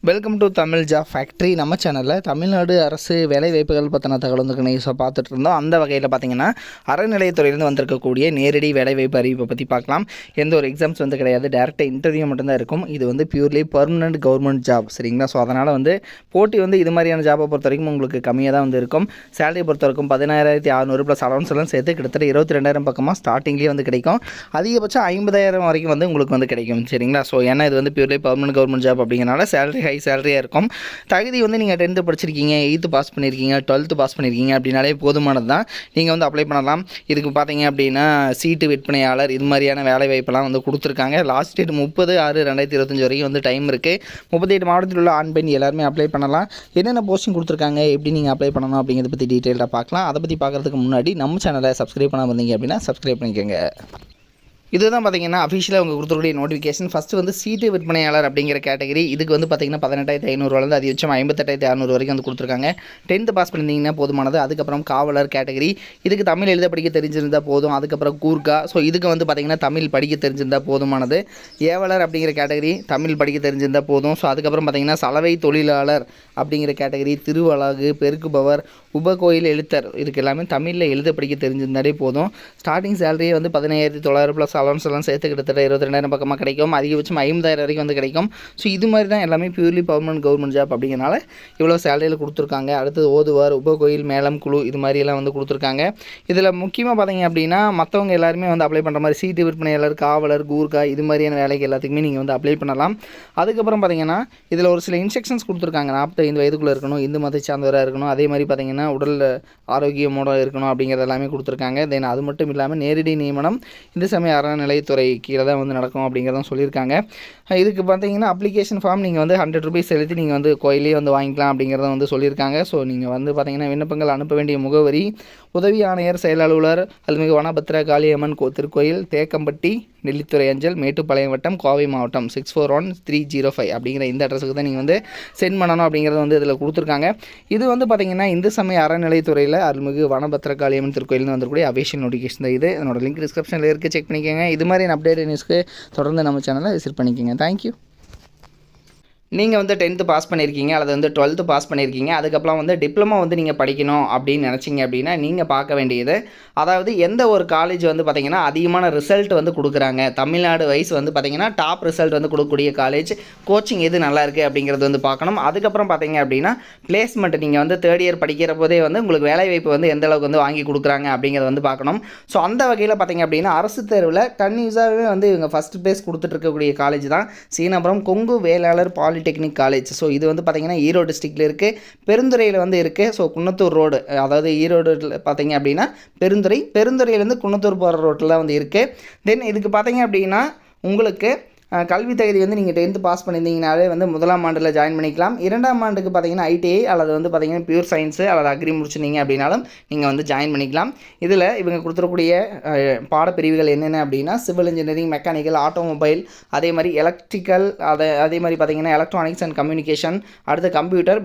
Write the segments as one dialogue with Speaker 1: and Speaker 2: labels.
Speaker 1: Welcome to Tamil job factory. நம்ம சேனலில் தமிழ்நாடு அரசு வேலைவாய்ப்புகள் பற்றின தகவல் வந்து நியூஸாக பார்த்துட்டு இருந்தோம். அந்த வகையில் பார்த்திங்கன்னா அறநிலையத்துறையிலேருந்து வந்திருக்கக்கூடிய நேரடி வேலைவாய்ப்பு அறிவிப்பை பற்றி பார்க்கலாம். எந்த ஒரு எக்ஸாம்ஸ் வந்து கிடையாது, டேரெக்டாக இன்டர்வியூ மட்டும்தான் இருக்கும். இது வந்து பியூர்லி பர்மனெண்ட் கவர்மெண்ட் ஜாப், சரிங்களா? ஸோ அதனால் வந்து போட்டி வந்து இது மாதிரியான ஜாப்பை பொறுத்த வரைக்கும் உங்களுக்கு கம்மியாக தான் வந்து இருக்கும். சேலரி பொறுத்த வரைக்கும் 16,600 ப்ளஸ் அலவன்ஸ் எல்லாம் சேர்த்து கிட்டத்தட்ட 22,000 பக்கமாக ஸ்டார்டிங்லேயே வந்து கிடைக்கும். அதிகபட்சம் 50,000 வரைக்கும் வந்து உங்களுக்கு வந்து கிடைக்கும், சரிங்களா? ஸோ ஏன்னா இது வந்து பியூர்லி பர்மனெண்ட் கவர்மெண்ட் ஜாப் அப்படிங்கிறனால சேலரி ஹை சேலரியாக இருக்கும். தகுதி வந்து நீங்கள் 10th படிச்சிருக்கீங்க, 8th பாஸ் பண்ணியிருக்கீங்க, 12th பாஸ் பண்ணியிருக்கீங்க அப்படின்னாலே போதுமானது தான். நீங்கள் வந்து அப்ளை பண்ணலாம். இதுக்கு பார்த்தீங்க அப்படின்னா சீட்டு விற்பனையாளர் இது மாதிரியான வேலை வாய்ப்பெல்லாம் வந்து கொடுத்துருக்காங்க. லாஸ்ட் டேட் 30/6/2025 வரைக்கும் வந்து டைம் இருக்குது. 38 மாவட்டத்தில் உள்ள ஆண் பெண் எல்லாருமே அப்ளை பண்ணலாம். என்னென்ன போஸ்டிங் கொடுத்துருக்காங்க, எப்படி நீங்கள் அப்ளை பண்ணணும் அப்படிங்கிறத பற்றி டீட்டெயிலாக பார்க்கலாம். அதை பற்றி பார்க்குறதுக்கு முன்னாடி நம்ம சேனலை சப்ஸ்கிரைப் பண்ணாமல் இருந்தீங்க அப்படின்னா சப்ஸ்கிரைப் பண்ணிக்கோங்க. இதுதான் பார்த்தீங்கன்னா அஃபிஷியலாக அவங்க கொடுத்துருக்கூடிய நோட்டிஃபிகேஷன். ஃபஸ்ட்டு வந்து சீட்டு விற்பனையாளர் அப்படிங்கிற கேட்டகரி. இதுக்கு வந்து பார்த்தீங்கன்னா 18,500 அதிகபட்சம் 58,600 வரைக்கும் வந்து கொடுத்துருக்காங்க. 10th பாஸ் பண்ணியிருந்தீங்கன்னா போதுமானது. அதுக்கப்புறம் காவலர் கேட்டகரி. இதுக்கு தமிழ் எழுத படிக்க தெரிஞ்சிருந்தால் போதும். அதுக்கப்புறம் கூர்கா. ஸோ இதுக்கு வந்து பார்த்திங்கன்னா தமிழ் படிக்க தெரிஞ்சிருந்தால் போதுமானது. ஏவலர் அப்படிங்கிற கேட்டகரி தமிழ் படிக்க தெரிஞ்சிருந்தால் போதும். ஸோ அதுக்கப்புறம் பார்த்திங்கன்னா சலவை தொழிலாளர் அப்படிங்கிற கேட்டகரி, திருவழகு, பெருக்குபவர், உபகோயில் எழுத்தர், இதுக்கு எல்லாமே தமிழில் எழுத படிக்க தெரிஞ்சிருந்தாலே போதும். ஸ்டார்டிங் சேலரியே வந்து 15,900 ப்ளஸ் அலவன்ஸ் எல்லாம் சேர்த்து கிட்டத்தட்ட 22,000 பக்கமாக கிடைக்கும். அதிகபட்சம் 50,000 வரைக்கும் வந்து கிடைக்கும். ஸோ இது மாதிரி தான் எல்லாமே பியூர்லி பர்மனெண்ட் கவர்மெண்ட் ஜாப் அப்படிங்கிறனால இவ்வளோ சேலரியில் கொடுத்துருக்காங்க. அடுத்தது ஓதுவார், உபகோயில், மேளம் குழு இது மாதிரியெல்லாம் வந்து கொடுத்துருக்காங்க. இதில் முக்கியமாக பார்த்தீங்க அப்படின்னா மற்றவங்க எல்லாருமே வந்து அப்ளை பண்ணுற மாதிரி சீட்டு விற்பனையாளர், காவலர், கூர்கா இது மாதிரியான வேலைக்கு எல்லாத்துக்குமே நீங்கள் வந்து அப்ளை பண்ணலாம். அதுக்கப்புறம் பார்த்தீங்கன்னா இதில் ஒரு சில இன்ஸ்ட்ரக்ஷன்ஸ் கொடுத்துருக்காங்க. 45 வயதுக்குள்ளே இருக்கணும், இந்து மதத்தை சார்ந்தவராக இருக்கணும், அதே மாதிரி பார்த்தீங்கன்னா உடல் ஆரோக்கியமோட இருக்கணும் அப்படிங்கிறது எல்லாமே கொடுத்துருக்காங்க. தென் அது மட்டும் இல்லாமல் நேரடி நியமனம் இந்து சமய அறநிலையத்துறை கீழே தான் வந்து நடக்கும் அப்படிங்கிறதும் சொல்லியிருக்காங்க. இதுக்கு பார்த்தீங்கன்னா அப்ளிகேஷன் ஃபார்ம் நீங்கள் வந்து 100 ரூபீஸ் செலுத்தி நீங்கள் வந்து கோயிலே வந்து வாங்கிக்கலாம் அப்படிங்கிறத வந்து சொல்லியிருக்காங்க. ஸோ நீங்கள் வந்து பார்த்தீங்கன்னா விண்ணப்பங்கள் அனுப்ப வேண்டிய முகவரி உதவி ஆணையர், செயல் அலுவலர், அருள்மிகு வனபத்திர காளியம்மன் திருக்கோயில், தேக்கம்பட்டி, நெல்லித்துறை அஞ்சல், மேட்டுப்பாளையம் வட்டம், கோவை மாவட்டம் 641305 அப்படிங்கிற இந்த அட்ரஸுக்கு தான் நீங்கள் வந்து சென்ட் பண்ணணும் அப்படிங்கிறத வந்து இதில் கொடுத்துருக்காங்க. இது வந்து பார்த்திங்கன்னா இந்து சமய அறநிலையத்துறையில் அருள்மிகு வனபத்திர காளியம்மன் திருக்கோயில்னு வந்துக்கூடிய அஃபிஷியல் நோட்டிஃபிகேஷன் தான் இது. என்னோட லிங்க் டிஸ்கிரிப்ஷனில் இருக்குது, செக் பண்ணிக்கோங்க. இது மாதிரி அப்டேட் நியூஸ்க்கு தொடர்ந்து நம்ம சேனலை விசிட் பண்ணிக்கோங்க. தேங்க்யூ. நீங்கள் வந்து 10th பாஸ் பண்ணியிருக்கீங்க அல்லது வந்து 12th பாஸ் பண்ணியிருக்கீங்க, அதுக்கப்புறம் வந்து டிப்ளமோ வந்து நீங்கள் படிக்கணும் அப்படின்னு நினச்சிங்க அப்படின்னா நீங்கள் பார்க்க வேண்டியது, அதாவது எந்த ஒரு காலேஜ் வந்து பார்த்திங்கன்னா அதிகமான ரிசல்ட் வந்து கொடுக்குறாங்க, தமிழ்நாடு வைஸ் வந்து பார்த்திங்கன்னா டாப் ரிசல்ட் வந்து கொடுக்கக்கூடிய காலேஜ், கோச்சிங் எது நல்லா இருக்குது அப்படிங்கிறது வந்து பார்க்கணும். அதுக்கப்புறம் பார்த்திங்க அப்படின்னா பிளேஸ்மெண்ட் நீங்கள் வந்து 3rd இயர் படிக்கிற போதே வந்து உங்களுக்கு வேலைவாய்ப்பு வந்து எந்த அளவுக்கு வந்து வாங்கி கொடுக்குறாங்க அப்படிங்கிறத வந்து பார்க்கணும். ஸோ அந்த வகையில் பார்த்திங்க அப்படின்னா அரசு தேர்வில் கன்யூஸாகவே வந்து இவங்க ஃபஸ்ட் ப்ளேஸ் கொடுத்துட்ருக்கக்கூடிய காலேஜ் தான் Seenapuram Kongu Vellalar technique college. So இது வந்து பார்த்திங்கன்னா ஈரோடு டிஸ்ட்ரிக்டில் இருக்குது, பெருந்துறையில் வந்து இருக்குது. ஸோ குன்னத்தூர் ரோடு, அதாவது ஈரோடு பார்த்திங்க அப்படின்னா பெருந்துறையிலேருந்து குன்னத்தூர் போகிற ரோட்டில் தான் வந்து இருக்குது. தென் இதுக்கு பார்த்திங்க அப்படின்னா உங்களுக்கு கல்வி தகுதி வந்து நீங்கள் 10th பாஸ் பண்ணியிருந்தீங்கனாலே வந்து 1ஆம் ஆண்டில் ஜாயின் பண்ணிக்கலாம். 2ஆம் ஆண்டுக்கு பார்த்தீங்கன்னா ஐடிஐ அல்லது வந்து பார்த்திங்கன்னா பியூர் சயின்ஸு அல்லது அக்ரி முடிச்சிருந்தீங்க அப்படின்னாலும் நீங்கள் வந்து ஜாயின் பண்ணிக்கலாம். இதில் இவங்க கொடுத்துருக்கூடிய பாடப்பிரிவுகள் என்னென்ன அப்படின்னா சிவில் இன்ஜினியரிங், மெக்கானிக்கல், ஆட்டோமொபைல், அதே மாதிரி எலக்ட்ரிக்கல், அதே மாதிரி பார்த்திங்கன்னா எலக்ட்ரானிக்ஸ் அண்ட் கம்யூனிகேஷன், அடுத்து கம்ப்யூட்டர்,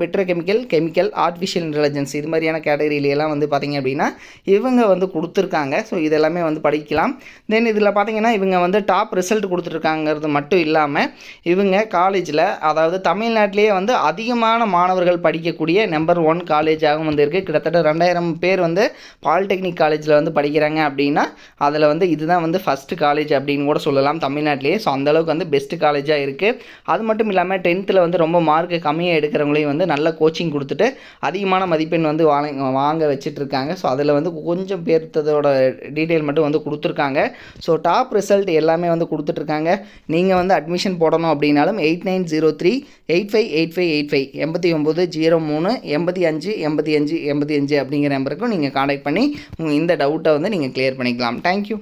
Speaker 1: கெமிக்கல், ஆர்டிஃபிஷியல் இன்டெலிஜென்ஸ் இது மாதிரியான கேட்டகரியிலெல்லாம் வந்து பார்த்திங்க அப்படின்னா இவங்க வந்து கொடுத்துருக்காங்க. ஸோ இதெல்லாமே வந்து படிக்கலாம். தென் இதில் பார்த்திங்கன்னா இவங்க வந்து டாப் ரிசல்ட் கொடுத்துருக்காங்கிறது மட்டும் இல்லாமல் இவங்க காலேஜில், அதாவது தமிழ்நாட்டிலேயே வந்து அதிகமான மாணவர்கள் படிக்கக்கூடிய நம்பர் 1 காலேஜாகவும் வந்து இருக்குது. கிட்டத்தட்ட 2000 பேர் வந்து பாலிடெக்னிக் காலேஜில் வந்து படிக்கிறாங்க அப்படின்னா அதில் வந்து இதுதான் வந்து ஃபஸ்ட்டு காலேஜ் அப்படின்னு கூட சொல்லலாம் தமிழ்நாட்டிலேயே. ஸோ அந்தளவுக்கு வந்து பெஸ்ட்டு காலேஜாக இருக்குது. அது மட்டும் இல்லாமல் 10th வந்து ரொம்ப மார்க்கு கம்மியாக எடுக்கிறவங்களையும் வந்து நல்ல கோச்சிங் கொடுத்துட்டு அதிகமான மதிப்பெண் வந்து வாங்க வச்சிட்ருக்காங்க. ஸோ அதில் வந்து கொஞ்சம் பேர்த்ததோட டீட்டெயில் மட்டும் வந்து கொடுத்துருக்காங்க. ஸோ டாப் ரிசல்ட் எல்லாமே வந்து கொடுத்துட்ருக்காங்க. நீங்கள் வந்து அட்மிஷன் போடணும் அப்படின்னாலும் 8903858585 8903858585 அப்படிங்கிற நம்பருக்கும் நீங்கள் கான்டாக்ட் பண்ணி இந்த டவுட்டை வந்து நீங்கள் கிளியர் பண்ணிக்கலாம். தேங்க்யூ.